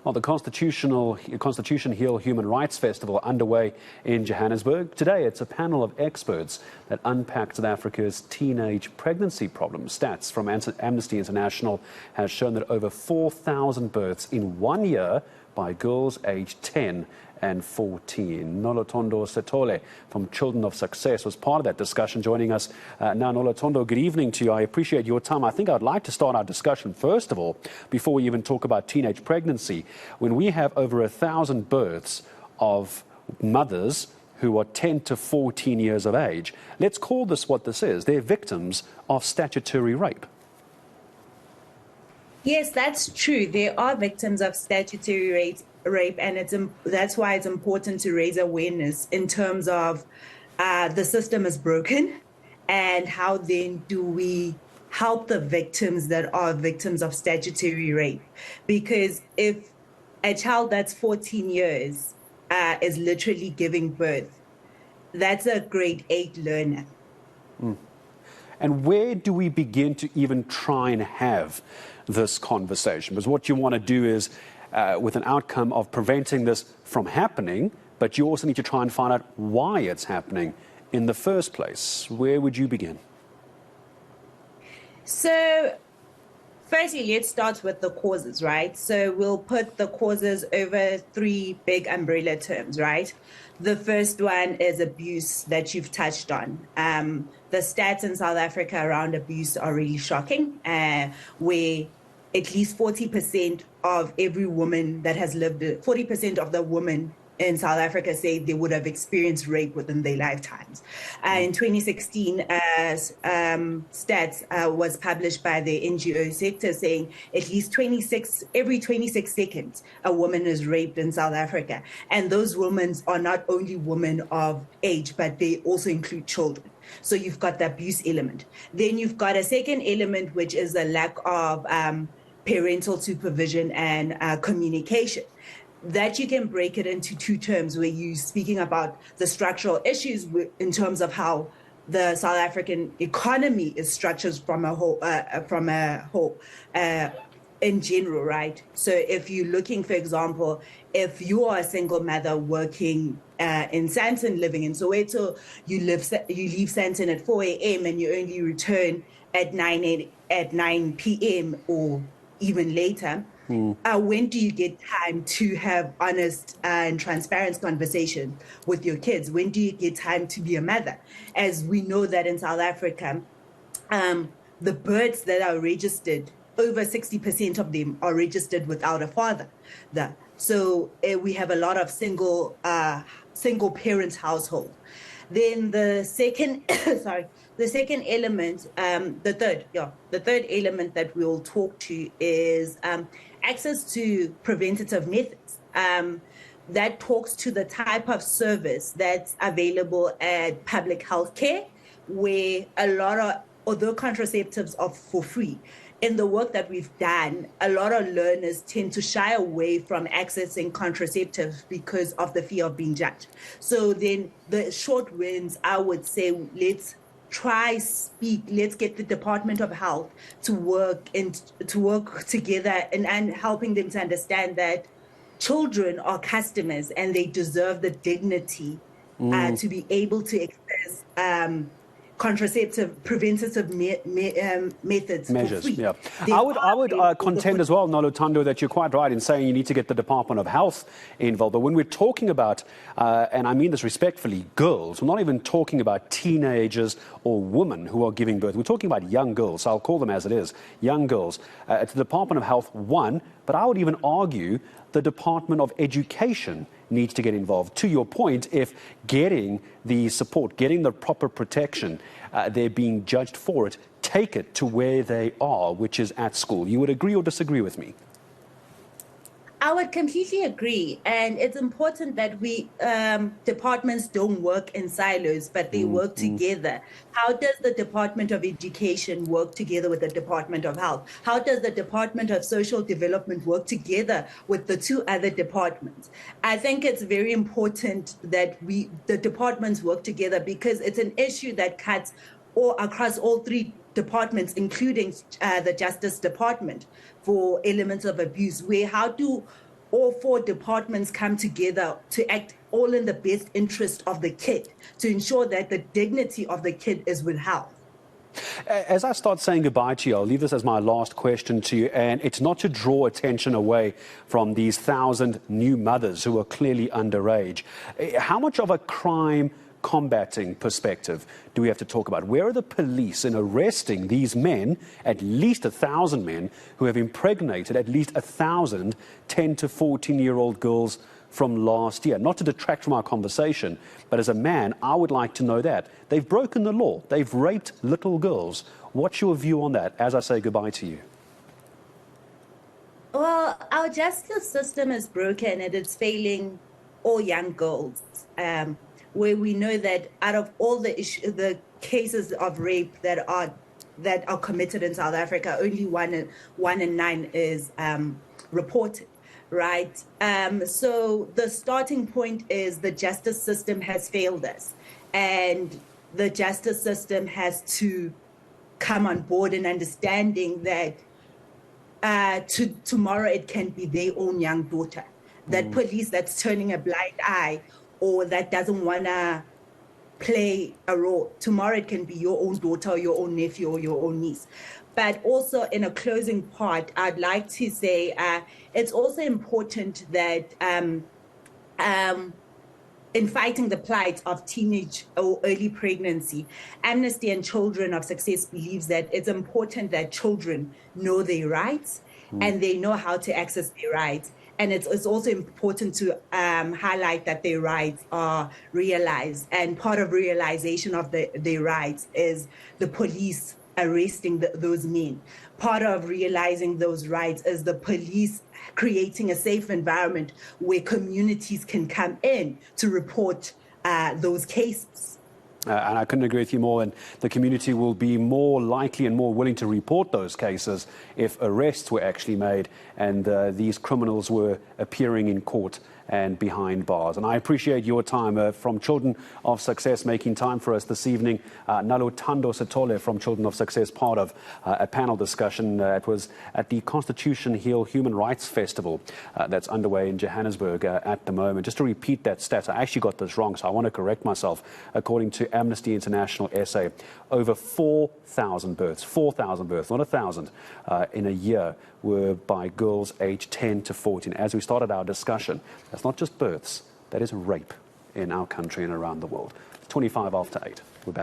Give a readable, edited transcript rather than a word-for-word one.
Well, the Constitution Hill Human Rights Festival underway in Johannesburg. Today, it's a panel of experts that unpack South Africa's teenage pregnancy problem. Stats from Amnesty International has shown that over 4,000 births in 1 year by girls aged 10 and 14. Noluthando Sithole from Children of Success was part of that discussion, joining us now. Noluthando, good evening to you. I appreciate your time. I think I'd like to start our discussion, first of all, before we even talk about teenage pregnancy. When we have over 1,000 births of mothers who are 10 to 14 years of age, let's call this what this is. They're victims of statutory rape. Yes, that's true. They are victims of statutory rape, and that's why it's important to raise awareness in terms of the system is broken, and how then do we help the victims that are victims of statutory rape. Because if a child that's 14 years is literally giving birth, that's a grade 8 learner. And where do we begin to even try and have this conversation? Because what you want to do is, with an outcome of preventing this from happening, but you also need to try and find out why it's happening in the first place. Where would you begin? So, firstly, let's start with the causes, right? So we'll put the causes over 3 big umbrella terms, right? The first one is abuse that you've touched on. The stats in South Africa around abuse are really shocking, where at least 40% of every woman that has lived, 40% of the women in South Africa say they would have experienced rape within their lifetimes. In 2016, stats was published by the NGO sector saying at least every 26 seconds, a woman is raped in South Africa. And those women are not only women of age, but they also include children. So you've got the abuse element. Then you've got a second element, which is a lack of parental supervision and communication. That you can break it into 2 terms, where you're speaking about the structural issues in terms of how the South African economy is structured from a whole in general, right? So if you're looking, for example, if you are a single mother working in Sandton, living in Soweto, you leave Sandton at 4 a.m. and you only return at 9 p.m. or even later. When do you get time to have honest and transparent conversation with your kids? When do you get time to be a mother? As we know that in South Africa, the births that are registered, over 60% of them are registered without a father. So we have a lot of single parent household. Then the second, the third element that we'll talk to is access to preventative methods. That talks to the type of service that's available at public health care, where although contraceptives are for free, in the work that we've done, a lot of learners tend to shy away from accessing contraceptives because of the fear of being judged. So then the short wins, I would say, let's get the Department of Health to work together and helping them to understand that children are customers and they deserve the dignity to be able to access preventative methods. Measures, yeah. I would contend as well, Noluthando, that you're quite right in saying you need to get the Department of Health involved. But when we're talking about, and I mean this respectfully, girls, we're not even talking about teenagers or women who are giving birth. We're talking about young girls. So I'll call them as it is, young girls. It's the Department of Health, one, but I would even argue the Department of Education needs to get involved. To your point, if getting the support, getting the proper protection, they're being judged for it, take it to where they are, which is at school. You would agree or disagree with me? I would completely agree. And it's important that departments don't work in silos, but they work together. How does the Department of Education work together with the Department of Health? How does the Department of Social Development work together with the 2 other departments? I think it's very important that the departments work together, because it's an issue that cuts across all 3 departments, including the Justice Department, for elements of abuse, where how do all four departments come together to act all in the best interest of the kid, to ensure that the dignity of the kid is withheld. As I start saying goodbye to you, I'll leave this as my last question to you, and it's not to draw attention away from these 1,000 new mothers who are clearly underage. How much of a crime combating perspective do we have to talk about? Where are the police in arresting these men, at least 1,000 men, who have impregnated at least 1,000 10 to 14-year-old girls from last year? Not to detract from our conversation, but as a man, I would like to know that. They've broken the law. They've raped little girls. What's your view on that as I say goodbye to you? Well, our justice system is broken and it's failing all young girls. Where we know that out of all the cases of rape that are committed in South Africa, only one in 9 is reported. Right. So the starting point is the justice system has failed us, and the justice system has to come on board in understanding that tomorrow it can be their own young daughter. That police that's turning a blind eye or that doesn't want to play a role. Tomorrow it can be your own daughter or your own nephew or your own niece. But also in a closing part, I'd like to say it's also important that in fighting the plight of teenage or early pregnancy, Amnesty and Children of Success believes that it's important that children know their rights and they know how to access their rights. And it's also important to highlight that their rights are realized. And part of realization of their rights is the police arresting those men. Part of realizing those rights is the police creating a safe environment where communities can come in to report those cases. And I couldn't agree with you more. And the community will be more likely and more willing to report those cases if arrests were actually made and these criminals were appearing in court and behind bars. And I appreciate your time from Children of Success, making time for us this evening. Noluthando Sithole from Children of Success, part of a panel discussion. It was at the Constitution Hill Human Rights Festival that's underway in Johannesburg at the moment. Just to repeat that stat, I actually got this wrong, so I want to correct myself. According to Amnesty International SA, over 4,000 births, not 1,000, in a year were by girls aged 10 to 14. As we started our discussion, that's not just births, that is rape in our country and around the world. It's 25 after 8. We're back.